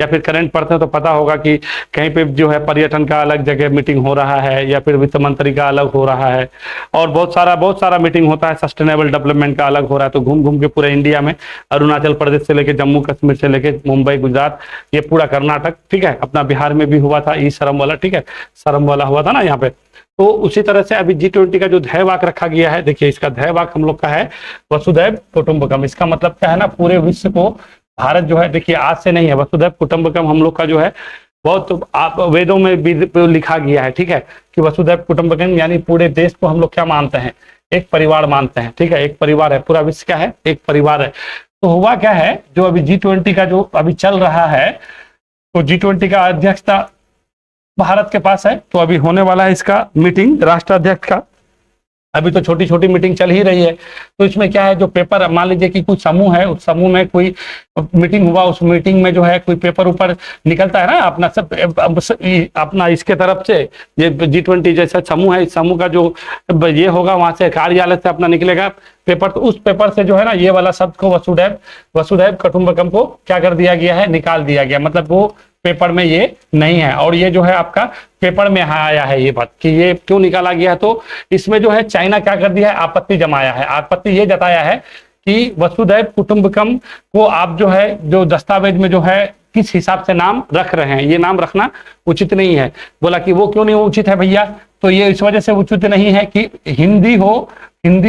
या फिर करंट पढ़ते हो तो पता होगा कि कहीं पे जो है पर्यटन का अलग जगह मीटिंग हो रहा है, या फिर वित्त मंत्री का अलग हो रहा है, और बहुत सारा मीटिंग होता है, सस्टेनेबल डेवलपमेंट का अलग हो रहा है। तो घूम घूम के पूरे इंडिया में, अरुणाचल प्रदेश से लेके जम्मू कश्मीर से लेके मुंबई, गुजरात, ये पूरा कर्नाटक, ठीक है, अपना बिहार में भी हुआ था ई श्रम वाला, ठीक है, श्रम वाला हुआ था ना यहाँ पे। तो उसी तरह से अभी G20 का जो ध्येय वाक्य रखा गया है, देखिए इसका ध्येय वाक्य हम लोग का है वसुधैव कुटुंबकम। इसका मतलब क्या है ना, पूरे विश्व को भारत जो है, देखिए आज से नहीं है, वसुधैव कुटुंबकम हम लोग का जो है बहुत आप वेदों में भी लिखा गया है, ठीक है, कि वसुधैव कुटुंबकम यानी पूरे देश को हम लोग क्या मानते हैं, एक परिवार मानते हैं, ठीक है, एक परिवार है, पूरा विश्व क्या है, एक परिवार है। तो हुआ क्या है, जो अभी G20 का जो अभी चल रहा है, तो G20 का अध्यक्षता भारत के पास है। तो अभी होने वाला है इसका मीटिंग राष्ट्राध्यक्ष का। अभी तो छोटी छोटी मीटिंग चल ही रही है। तो इसमें क्या है, जो पेपर, मान लीजिए कि कुछ समूह है, उस समूह में कोई मीटिंग हुआ, उस मीटिंग में जो है कोई पेपर ऊपर निकलता है ना अपना सब अपना इसके तरफ से, ये G20 जैसा समूह है, इस समूह का जो ये होगा वहां से कार्यालय से अपना निकलेगा पेपर। तो उस पेपर से जो है ना ये वाला शब्द को वसुधैव कुटुंबकम को क्या कर दिया गया है, निकाल दिया गया, मतलब वो पेपर में ये नहीं है। और ये जो है आपका पेपर में आया है ये बात कि ये क्यों निकाला गया है। तो इसमें जो है चाइना क्या कर दिया है, आपत्ति जमाया है, आपत्ति ये जताया है कि वसुधैव कुटुंबकम को आप जो है, जो दस्तावेज में जो है किस हिसाब से नाम रख रहे हैं, ये नाम रखना उचित नहीं है। बोला कि वो क्यों नहीं उचित है भैया, तो ये इस वजह से उचित नहीं है कि हिंदी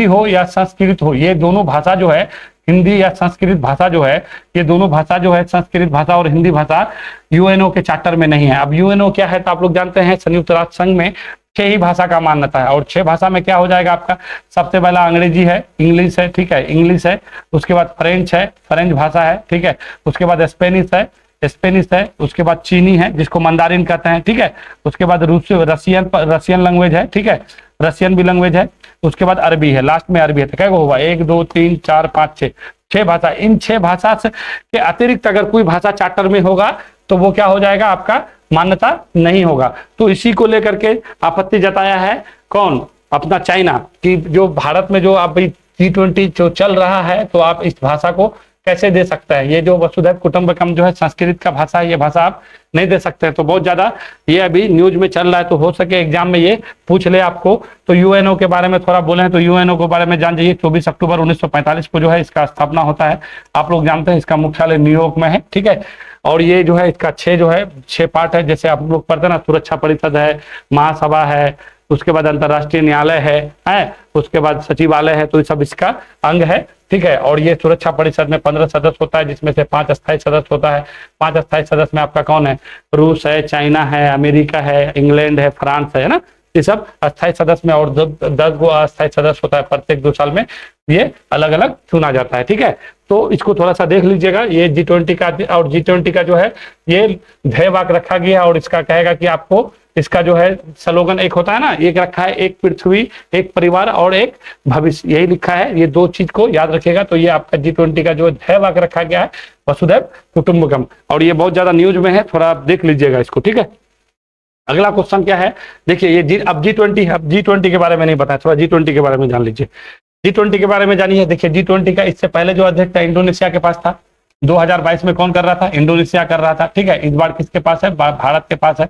हो या संस्कृत हो, ये दोनों भाषा जो है, हिंदी या संस्कृत भाषा जो है, ये दोनों भाषा जो है, संस्कृत भाषा और हिंदी भाषा यूएनओ के चार्टर में नहीं है। अब यूएनओ क्या है, तो आप लोग जानते हैं संयुक्त राष्ट्र संघ में 6 ही भाषा का मान्यता है। और 6 भाषा में क्या हो जाएगा आपका, सबसे पहला अंग्रेजी है, इंग्लिश है, ठीक है, इंग्लिश है, उसके बाद फ्रेंच है, फ्रेंच भाषा है, ठीक है, उसके बाद स्पेनिश है, उसके बाद चीनी है जिसको मंदारिन कहते हैं, ठीक है, उसके बाद रशियन लैंग्वेज है, ठीक है, रशियन भी लैंग्वेज है, उसके बाद अरबी है, लास्ट में अरबी है। तो क्या होगा, 1 2 3 4 5 6 भाषा। इन 6 भाषा के अतिरिक्त अगर कोई भाषा चार्टर में होगा तो वो क्या हो जाएगा, आपका मान्यता नहीं होगा। तो इसी को लेकर के आपत्ति जताया है कौन, अपना चाइना, कि जो भारत में जो अभी G20 जो चल रहा है, तो आप इस भाषा को कैसे दे सकते हैं, ये जो वसुधैव कुटुंबकम जो है संस्कृत का भाषा है, ये भाषा आप नहीं दे सकते हैं। तो बहुत ज्यादा ये अभी न्यूज में चल रहा है, तो हो सके एग्जाम में ये पूछ ले आपको। तो यूएनओ के बारे में थोड़ा बोले हैं, तो यूएनओ के बारे में जान जाइए। 24 अक्टूबर 1945 को जो है इसका स्थापना होता है, आप लोग जानते हैं, इसका मुख्यालय न्यूयॉर्क में है, ठीक है। और ये जो है इसका 6 पार्ट है, जैसे आप लोग पढ़ते हैं ना, सुरक्षा परिषद है, महासभा है, उसके बाद अंतर्राष्ट्रीय न्यायालय है, उसके बाद सचिवालय है, तो ये सब इसका अंग है, ठीक है। और ये सुरक्षा परिषद में 15 सदस्य होता है, जिसमें से 5 अस्थायी सदस्य होता है। 5 अस्थायी सदस्य में आपका कौन है, रूस है, चाइना है, अमेरिका है, इंग्लैंड है, फ्रांस है ना, ये सब अस्थायी सदस्य में, और 10 गो अस्थायी सदस्य होता है प्रत्येक 2 साल में, ये अलग अलग चुना जाता है। ठीक है, तो इसको थोड़ा सा देख लीजिएगा। ये G20 का और G20 का जो है ये ध्येय वाक्य रखा गया है, और इसका कहेगा कि आपको इसका जो है स्लोगन एक होता है ना, एक रखा है, एक पृथ्वी, एक परिवार और एक भविष्य, यही लिखा है। ये 2 चीज को याद रखिएगा। तो ये आपका G20 का जो ध्येय वाक्य रखा गया है, वसुधैव कुटुंबकम, और ये बहुत ज्यादा न्यूज में है, थोड़ा आप देख लीजिएगा इसको। ठीक है, अगला क्वेश्चन क्या है, देखिए ये अब G20 के बारे में नहीं बताया, थोड़ा G20 के बारे में जान लीजिए। G20 के बारे में जानिए। देखिए G20 का इससे पहले जो अध्यक्ष था इंडोनेशिया के पास था। 2022 में कौन कर रहा था? इंडोनेशिया कर रहा था। ठीक है, इस बार किसके पास है? भारत के पास है।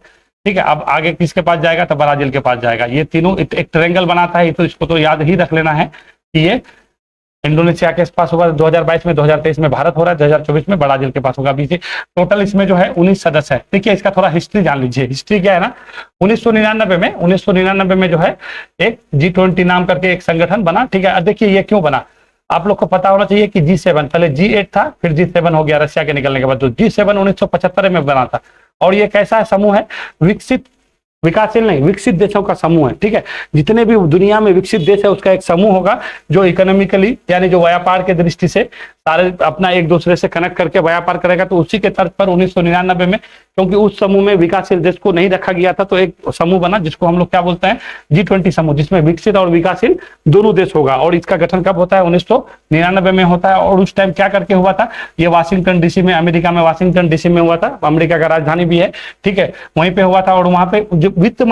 ठीक है, अब आगे किसके पास जाएगा? तो ब्राजील के पास जाएगा। ये तीनों एक ट्रायंगल बनाता है, तो इसको तो याद ही रख लेना है कि ये इंडोनेशिया के पास होगा 2022 में, 2023 में भारत हो रहा है, 2024 में ब्राजील के पास होगा। अभी टोटल इसमें जो है 19 सदस्य है। देखिए इसका थोड़ा हिस्ट्री जान लीजिए। हिस्ट्री क्या है ना, 1999 में जो है एक G20 नाम करके एक संगठन बना। ठीक है, अब देखिए ये क्यों बना, आप लोग को पता होना चाहिए कि G7 पहले G8 था, फिर G7 हो गया रशिया के निकलने के बाद। तो G7 1975 में बना था, और ये कैसा समूह है? विकासशील नहीं, विकसित देशों का समूह है। ठीक है, जितने भी दुनिया में विकसित देश है उसका एक समूह होगा, जो इकोनॉमिकली यानी जो व्यापार के दृष्टि से सारे अपना एक दूसरे से कनेक्ट करके व्यापार करेगा। तो उसी के तर्ज पर 1999 में, क्योंकि उस समूह में विकासशील देश को नहीं रखा गया था, तो एक समूह बना जिसको हम लोग क्या बोलते हैं? G20 समूह, जिसमें विकसित और विकासशील दोनों देश होगा। और इसका गठन कब होता है? 1999 में होता है। और उस टाइम क्या करके हुआ था? ये वाशिंगटन डीसी में, अमेरिका में वाशिंगटन डीसी में हुआ था। अमेरिका का राजधानी भी है। ठीक है, वहीं पे हुआ था। और वहां पे जो वित्त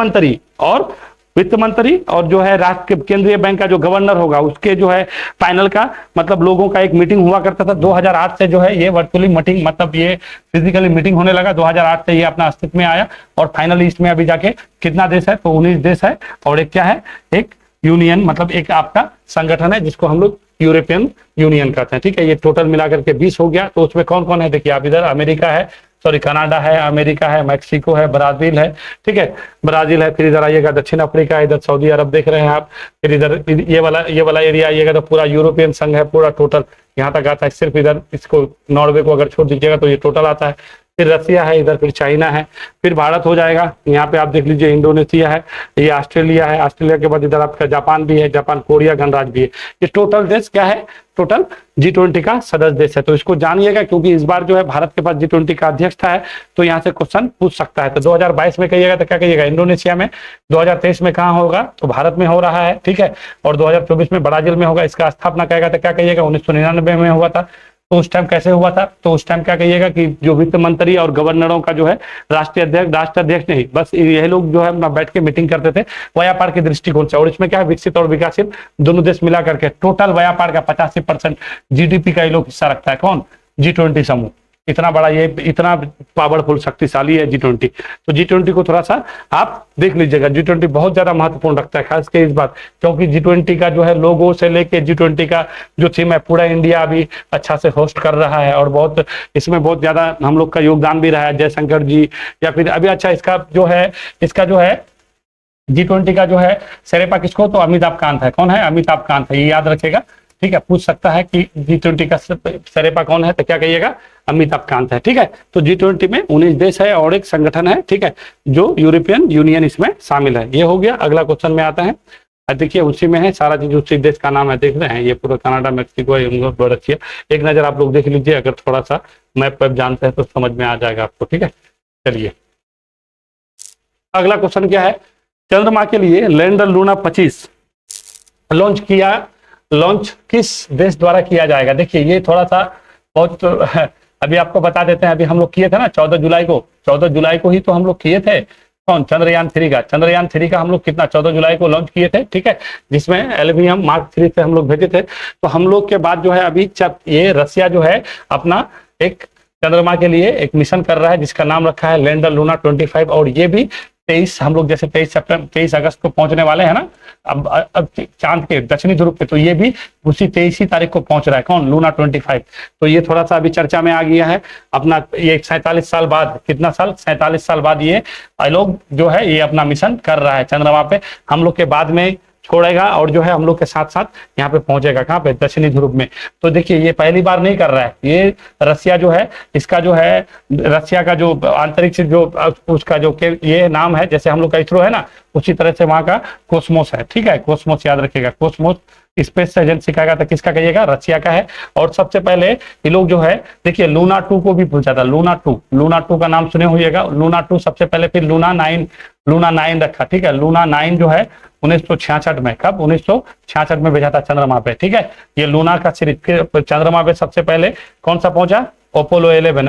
मंत्री और जो है राष्ट्र केंद्रीय बैंक का जो गवर्नर होगा, उसके जो है फाइनल का मतलब लोगों का एक मीटिंग हुआ करता था। 2008 से जो है ये वर्चुअली मीटिंग, मतलब ये फिजिकली मीटिंग होने लगा। 2008 से ये अपना अस्तित्व में आया। और फाइनली इसमें अभी जाके कितना देश है? तो 19 देश है। और एक क्या है? एक यूनियन, मतलब एक आपका संगठन है जिसको हम लोग यूरोपियन यूनियन कहते हैं। ठीक है, ये टोटल मिलाकर के 20 हो गया। तो उसमें कौन कौन है? देखिए आप इधर अमेरिका है, सॉरी कनाडा है, अमेरिका है, मैक्सिको है, ब्राजील है। ठीक है, ब्राजील है। फिर इधर आइएगा दक्षिण अफ्रीका है, इधर सऊदी अरब देख रहे हैं आप। फिर इधर ये वाला एरिया आइएगा तो पूरा यूरोपियन संघ है, पूरा टोटल यहाँ तक आता है। सिर्फ इधर इसको नॉर्वे को अगर छोड़ दीजिएगा तो ये टोटल आता है। फिर रसिया है इधर, फिर चाइना है, फिर भारत हो जाएगा। यहाँ पे आप देख लीजिए इंडोनेशिया है, ये ऑस्ट्रेलिया है, ऑस्ट्रेलिया के बाद इधर आपका जापान भी है, जापान कोरिया गणराज्य भी है। ये टोटल देश क्या है? टोटल G20 का सदस्य देश है। तो इसको जानिएगा, क्योंकि इस बार जो है भारत के पास G20 का अध्यक्षता है, तो यहाँ से क्वेश्चन पूछ सकता है। तो 2022 में कहिएगा तो क्या कहिएगा? इंडोनेशिया में। 2023 में कहाँ होगा? तो भारत में हो रहा है। ठीक है, और 2024 में ब्राजील में होगा। इसका स्थापना कहेगा तो क्या कहिएगा? 1999 में हुआ था। तो उस टाइम कैसे हुआ था? तो उस टाइम क्या कहिएगा कि जो वित्त मंत्री और गवर्नरों का जो है राष्ट्राध्यक्ष नहीं, बस यही लोग जो है बैठ के मीटिंग करते थे व्यापार के दृष्टिकोण से। और इसमें क्या है? विकसित और विकासशील दोनों देश मिला करके टोटल व्यापार का 85% GDP का ये लोग हिस्सा रखता है। कौन? G20 समूह। इतना बड़ा, ये इतना पावरफुल शक्तिशाली है G20। तो G20 को थोड़ा सा आप देख लीजिएगा। G20 बहुत ज्यादा महत्वपूर्ण रखता है, खास के इस बात, क्योंकि G20 का जो है लोगो से लेके G20 का जो थीम है, पूरा इंडिया अभी अच्छा से होस्ट कर रहा है। और बहुत इसमें बहुत ज्यादा हम लोग का योगदान भी रहा है, जयशंकर जी या फिर अभी अच्छा इसका जो है G20 का जो है सेरेपा किसको? तो अमिताभ कांत है। कौन है? अमिताभ कांत है, ये याद रखेगा। ठीक है, पूछ सकता है कि G20 का सेरेपा कौन है, तो क्या कहिएगा? अमिताभ कांत है। ठीक है, तो G20 में 19 देश है और एक संगठन है। ठीक है, जो यूरोपियन यूनियन इसमें शामिल है। ये हो गया। अगला क्वेश्चन में आता है। देखिए उसी में है सारा चीज, उसी देश का नाम है, देख रहे हैं ये पूरा कनाडा, मैक्सिको, रशिया। एक नजर आप लोग देख लीजिए, अगर थोड़ा सा मैप वैप जानते हैं तो समझ में आ जाएगा आपको। ठीक है, चलिए अगला क्वेश्चन क्या है? चंद्रमा के लिए लैंडर लूना 25 लॉन्च किस देश द्वारा किया जाएगा? देखिए ये थोड़ा सा बहुत अभी आपको बता देते हैं। अभी हम लोग किए थे ना 14 जुलाई को ही तो हम लोग किए थे। कौन? चंद्रयान 3 का हम लोग कितना 14 जुलाई को लॉन्च किए थे। ठीक है, जिसमें LVM Mark 3 से हम लोग भेजे थे। तो हम लोग के बाद जो है अभी ये रसिया जो है अपना एक चंद्रमा के लिए एक मिशन कर रहा है, जिसका नाम रखा है लैंडर लूना 25। और ये भी 23 हम लोग जैसे 23 अगस्त को पहुंचने वाले हैं ना अब चांद के दक्षिणी ध्रुव पे, तो ये भी उसी 23 तारीख को पहुंच रहा है। कौन? लूना 25। तो ये थोड़ा सा अभी चर्चा में आ गया है अपना। ये 47 साल बाद, कितना साल? 47 साल बाद ये लोग जो है ये अपना मिशन कर रहा है चंद्रमा पे। हम लोग के बाद में छोड़ेगा और जो है हम लोग के साथ साथ यहाँ पे पहुंचेगा, कहाँ पे, दक्षिणी ध्रुव में। तो देखिए ये पहली बार नहीं कर रहा है, ये रसिया जो है, इसका जो है रसिया का जो अंतरिक्ष जो उसका जो ये नाम है, जैसे हम लोग का इसरो है ना, उसी तरह से वहां का कोस्मोस है, ठीक है, कोस्मोस याद रखिएगा, कोस्मोस स्पेस एजेंसी का तो किसका कहिएगा, रसिया का है। और सबसे पहले ये लोग जो है, देखिए लूना 2 को भी पूछा था, लूना 2 का नाम सुने होइएगा, लूना 2 सबसे पहले, फिर लूना 9 रखा, ठीक है। लूना 9 जो है 1966 में, कब, 1966 में भेजा था चंद्रमा पे, ठीक है। ये लूना का सीरीज, फिर चंद्रमा पे सबसे पहले कौन सा पहुंचा, अपोलो 11,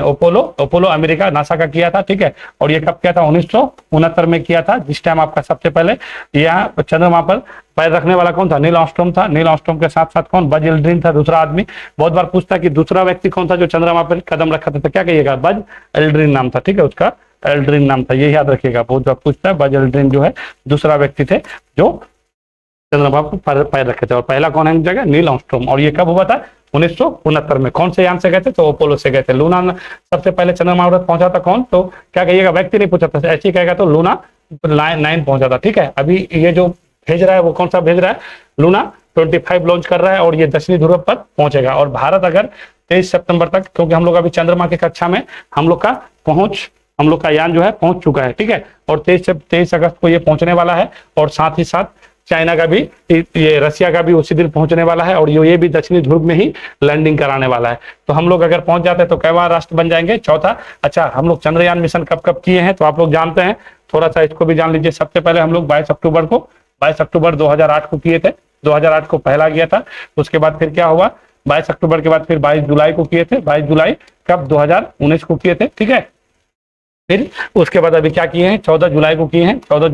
अपोलो अमेरिका नासा का किया था, ठीक है। और ये कब किया था, 1969 में किया था, जिस टाइम आपका सबसे पहले यहाँ चंद्रमा पर पैर रखने वाला कौन था, नील आर्मस्ट्रांग था। नील आर्मस्ट्रांग के साथ साथ कौन, बज एल्ड्रिन था दूसरा आदमी। बहुत बार पूछता है कि दूसरा व्यक्ति कौन था जो चंद्रमा पर कदम रखा था, तो क्या कहिएगा, बज एल्ड्रिन नाम था, ठीक है, उसका एल्ड्रिन नाम था, ये याद रखिएगा, बहुत बार पूछता है। बज एल्ड्रिन जो है दूसरा व्यक्ति थे जो चंद्रमा पर पैर रखे थे। और पहला कौन है जगह, नील आर्मस्ट्रांग। और ये कब हुआ था, 1969 में। कौन से यान से गए थे, तो अपोलो से गए थे। लूना सबसे पहले चंद्रमा पर पहुंचा था कौन, तो क्या कहिएगा, व्यक्ति नहीं पूछा था, ऐसे ही कहेगा तो लूना 9 पहुंचा था, ठीक है। अभी ये जो भेज रहा है वो कौन सा भेज रहा है, लूना 25 लॉन्च कर रहा है और ये दक्षिणी ध्रुव पर पहुंचेगा। और भारत अगर 23 सितंबर तक, क्योंकि हम लोग अभी चंद्रमा की कक्षा में हम लोग का यान जो है पहुंच चुका है, ठीक है। और 23 अगस्त को ये पहुंचने वाला है। और साथ ही साथ चाइना का भी, ये रसिया का भी उसी दिन पहुंचने वाला है। और ये भी दक्षिणी ध्रुव में ही लैंडिंग कराने वाला है। तो हम लोग अगर पहुंच जाते हैं तो कैवा राष्ट्र बन जाएंगे, चौथा। अच्छा, हम लोग चंद्रयान मिशन कब कब किए हैं तो आप लोग जानते हैं, थोड़ा सा इसको भी जान लीजिए। सबसे पहले हम लोग 22 अक्टूबर 2008 को किए थे, 2008 को पहला किया था। उसके बाद फिर क्या हुआ, 22 अक्टूबर के बाद फिर 22 जुलाई को किए थे। 22 जुलाई कब, 2019 को किए थे, ठीक है। फिर उसके बाद अभी क्या किए हैं, 14 जुलाई को किए हैं, 14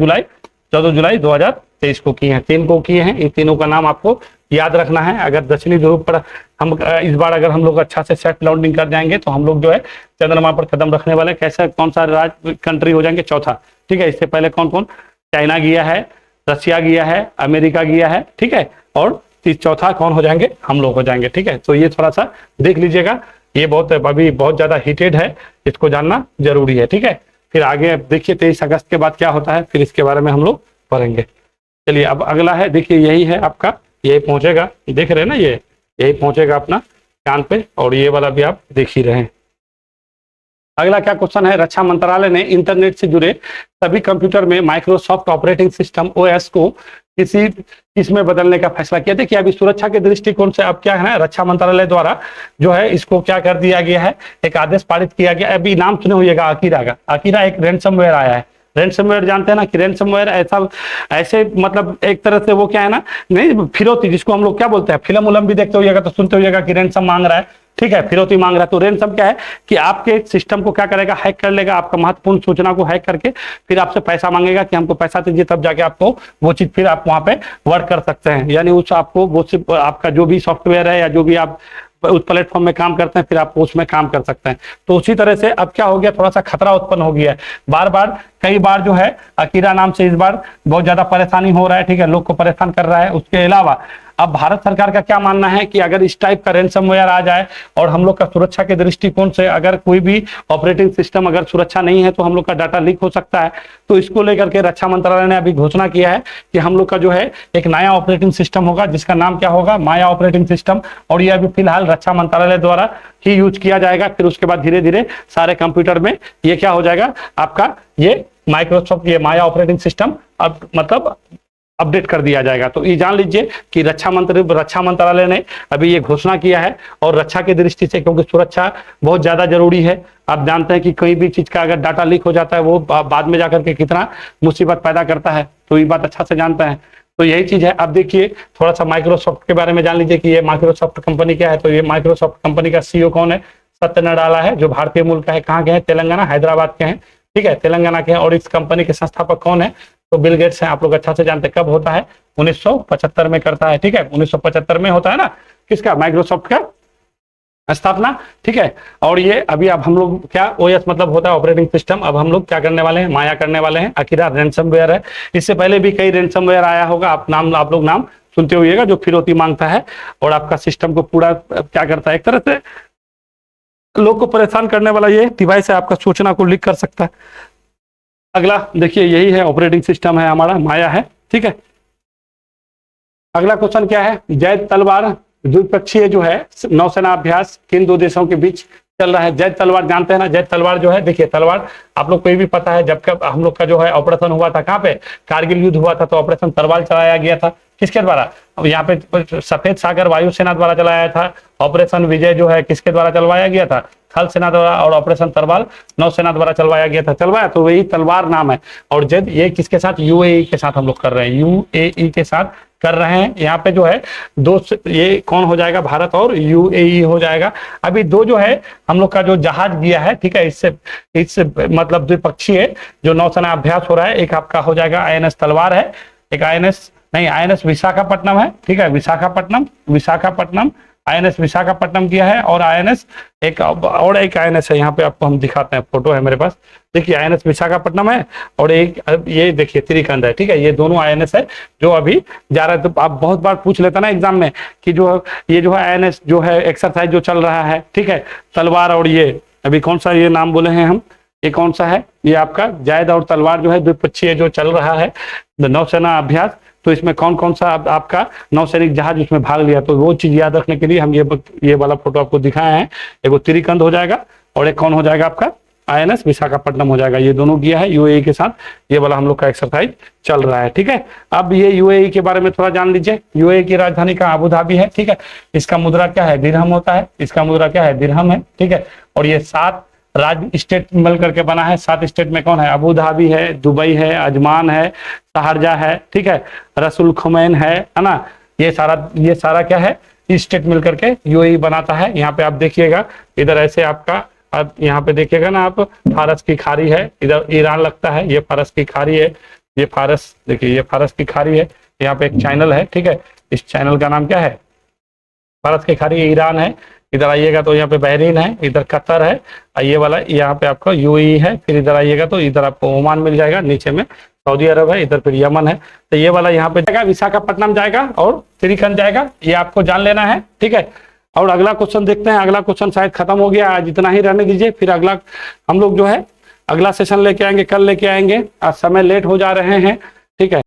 जुलाई 2023 को किए हैं, 3 को किए हैं। ये तीनों का नाम आपको याद रखना है। अगर दक्षिणी ध्रुव पर हम इस बार अगर हम लोग अच्छा से सेट लैंडिंग कर जाएंगे तो हम लोग जो है चंद्रमा पर कदम रखने वाले, कैसे, कौन सा राज्य, कंट्री हो जाएंगे, चौथा, ठीक है। इससे पहले कौन कौन, चाइना गया है, रसिया गया है, अमेरिका गया है, ठीक है। और चौथा कौन हो जाएंगे, हम लोग हो जाएंगे, ठीक है। तो ये थोड़ा सा देख लीजिएगा, ये बहुत अभी बहुत ज्यादा हीटेड है, इसको जानना जरूरी है, ठीक है। फिर आगे देखिए 23 अगस्त के बाद क्या होता है, फिर इसके बारे में हम लोग पढ़ेंगे। चलिए अब अगला है, देखिए यही है आपका, यही पहुंचेगा, देख रहे हैं ना, ये यही पहुंचेगा अपना चांद पे। और ये वाला भी आप देख ही रहे हैं। अगला क्या क्वेश्चन है, रक्षा मंत्रालय ने इंटरनेट से जुड़े सभी कंप्यूटर में माइक्रोसॉफ्ट ऑपरेटिंग सिस्टम ओएस को किसमें बदलने का फैसला किया। देखिए अभी सुरक्षा के दृष्टिकोण से अब क्या है, रक्षा मंत्रालय द्वारा जो है इसको क्या कर दिया गया है, एक आदेश पारित किया गया। अभी नाम सुने होइएगा अकीरा का, अकीरा एक रैंसमवेयर आया है। रैंसमवेयर जानते हैं ना, कि रैंसमवेयर ऐसे मतलब एक तरह से वो क्या है ना, नहीं फिरौती, जिसको हम लोग क्या बोलते हैं, फिल्म उलम भी देखते होइएगा तो सुनते होइएगा कि रैंसम मांग रहा है, ठीक है, फिरौती मांग रहा है। तो रैंसम क्या है कि आपके सिस्टम को क्या करेगा, हैक कर लेगा, आपका महत्वपूर्ण सूचना को हैक करके फिर आपसे पैसा मांगेगा कि हमको पैसा दीजिए, तब जाके आपको वो चीज फिर आप वहां पे वर्क कर सकते हैं। यानी उस आपको वो सिर्फ आपका जो भी सॉफ्टवेयर है या जो भी आप उस प्लेटफॉर्म में काम करते हैं, फिर आप उसमें काम कर सकते हैं। तो उसी तरह से अब क्या हो गया, थोड़ा सा खतरा उत्पन्न हो गया है। कई बार जो है अकीरा नाम से इस बार बहुत ज्यादा परेशानी हो रहा है, ठीक है, लोग को परेशान कर रहा है। उसके अलावा अब भारत सरकार का क्या मानना है कि अगर इस टाइप का रैंसमवेयर आ जाए और हम लोग का सुरक्षा के दृष्टिकोण से अगर कोई भी ऑपरेटिंग सिस्टम अगर सुरक्षा नहीं है तो हम लोग का डाटा लीक हो सकता है। तो इसको लेकर के रक्षा मंत्रालय ने अभी घोषणा किया है कि हम लोग का जो है एक नया ऑपरेटिंग सिस्टम होगा, जिसका नाम क्या होगा, माया ऑपरेटिंग सिस्टम। और ये अभी फिलहाल रक्षा मंत्रालय द्वारा ही यूज किया जाएगा। फिर उसके बाद धीरे धीरे सारे कंप्यूटर में ये क्या हो जाएगा, आपका ये माइक्रोसॉफ्ट ये माया ऑपरेटिंग सिस्टम अब मतलब अपडेट कर दिया जाएगा। तो ये जान लीजिए कि रक्षा मंत्रालय ने अभी ये घोषणा किया है। और रक्षा की दृष्टि से, क्योंकि सुरक्षा बहुत ज्यादा जरूरी है, आप जानते हैं कि कोई भी चीज का अगर डाटा लीक हो जाता है वो बाद में जाकर के कितना मुसीबत पैदा करता है, तो ये बात अच्छा से जानते हैं। तो यही चीज है। अब देखिए थोड़ा सा माइक्रोसॉफ्ट के बारे में जान लीजिए कि ये माइक्रोसॉफ्ट कंपनी क्या है। तो ये माइक्रोसॉफ्ट कंपनी का सीईओ कौन है, सत्य नडाला है, जो भारतीय मूल का है। कहाँ के हैं, तेलंगाना, हैदराबाद के हैं, ठीक है, तेलंगाना के हैं। और इस कंपनी के संस्थापक कौन है, तो बिल गेट्स हैं। आप लोग अच्छा से जानते हैं। कब होता है, 1975 में करता है, ठीक है, 1975 में होता है ना, किसका, माइक्रोसॉफ्ट का स्थापना, ठीक है। और ये अभी अब हम लोग क्या, ओएस मतलब होता है ऑपरेटिंग सिस्टम। अब हम लोग क्या करने वाले हैं, माया करने वाले हैं। अकीरा रैंसमवेयर है। इससे पहले भी कई रैंसमवेयर आया होगा, आप लोग नाम सुनते होइएगा, जो फिरौती मांगता है और आपका सिस्टम को पूरा क्या करता है, एक तरह से लोग को परेशान करने वाला ये डिवाइस है, आपका सूचना को लीक कर सकता है। अगला देखिए यही है, ऑपरेटिंग सिस्टम है हमारा, माया है, ठीक है। अगला क्वेश्चन क्या है, जैद तलवार द्विपक्षीय जो है नौसेना अभ्यास किन दो देशों के बीच चल रहा है। जैद तलवार जानते हैं ना, जैद तलवार जो है, देखिए तलवार आप लोग को भी पता है, जब कब हम लोग का जो है ऑपरेशन हुआ था, कहाँ पे, कारगिल युद्ध हुआ था, तो ऑपरेशन तलवार चलाया गया था किसके द्वारा, अब यहाँ पे सफेद सागर वायुसेना द्वारा चलाया था। ऑपरेशन विजय जो है किसके द्वारा चलवाया गया था, थल सेना द्वारा। और ऑपरेशन तलवार नौसेना द्वारा चलवाया गया था, चलवाया, तो वही तलवार नाम है। और जैद ये किसके साथ, यूएई के साथ हम लोग कर रहे हैं, यूएई के साथ कर रहे हैं। यहाँ पे जो है दो, ये कौन हो जाएगा, भारत और यूएई हो जाएगा। अभी दो जो है हम लोग का जो जहाज गया है, ठीक है, इससे मतलब द्विपक्षीय जो नौसेना अभ्यास हो रहा है, एक आपका हो जाएगा आईएनएस तलवार है, एक आईएनएस विशाखापट्टनम है, ठीक है, विशाखापट्टनम आईएनएस विशाखापट्टनम किया है। और आईएनएस एक और एक आईएनएस है, यहाँ पे आपको हम दिखाते हैं, फोटो है मेरे पास, देखिए आईएनएस विशाखापट्टनम है, और एक ये देखिए त्रिकंद है, ठीक है, ये दोनों आईएनएस है जो अभी जा रहा है। तो आप बहुत बार पूछ लेता ना एग्जाम में कि जो ये जो है आईएनएस जो है एक्सरसाइज जो चल रहा है, ठीक है, तलवार, और ये अभी कौन सा ये नाम बोले हैं हम, ये कौन सा है, ये आपका जैद और तलवार जो है द्विपक्षीय जो चल रहा है नौसेना अभ्यास। तो इसमें कौन कौन सा आपका नौसैनिक जहाज उसमें भाग लिया, तो वो चीज याद रखने के लिए हम ये वाला फोटो आपको दिखाए हैं। एक वो त्रिकंद हो जाएगा और एक कौन हो जाएगा आपका आईएनएस विशाखापट्टनम हो जाएगा। ये दोनों गया है यूएई के साथ, ये वाला हम लोग का एक्सरसाइज चल रहा है, ठीक है। अब ये यूएई के बारे में थोड़ा जान लीजिए। यूएई की राजधानी का अबू धाबी है, ठीक है। इसका मुद्रा क्या है, दिरहम होता है, इसका मुद्रा क्या है, दिरहम है, ठीक है। और ये 7 राज्य स्टेट मिल करके बना है। 7 स्टेट में कौन है, अबू धाबी है, दुबई है, अजमान है, शारजा है, ठीक है, रसूल खुमैन है ना। ये सारा क्या है, स्टेट मिल करके यूएई बनाता है। यहाँ पे आप देखिएगा, इधर ऐसे आपका, अब यहाँ पे देखिएगा ना आप, फारस की खाड़ी है, इधर ईरान लगता है, ये फारस की खाड़ी है, ये फारस, देखिए ये फारस की खाड़ी है। यहाँ पे एक चैनल है, ठीक है, इस चैनल का नाम क्या है, फारस की खाड़ी, ईरान है। इधर आइएगा तो यहाँ पे बहरीन है, इधर कतर है, ये वाला यहाँ पे आपका यूएई है। फिर इधर आइएगा तो इधर आपको ओमान मिल जाएगा, नीचे में सऊदी अरब है, इधर फिर यमन है। तो ये वाला यहाँ पे जाएगा, विशाखापट्टनम जाएगा और त्रिकंद जाएगा, ये आपको जान लेना है, ठीक है। और अगला क्वेश्चन देखते हैं। अगला क्वेश्चन शायद खत्म हो गया, आज इतना ही रहने दीजिए, फिर अगला हम लोग जो है अगला सेशन लेके आएंगे, कल लेके आएंगे। आज समय लेट हो जा रहे हैं, ठीक है।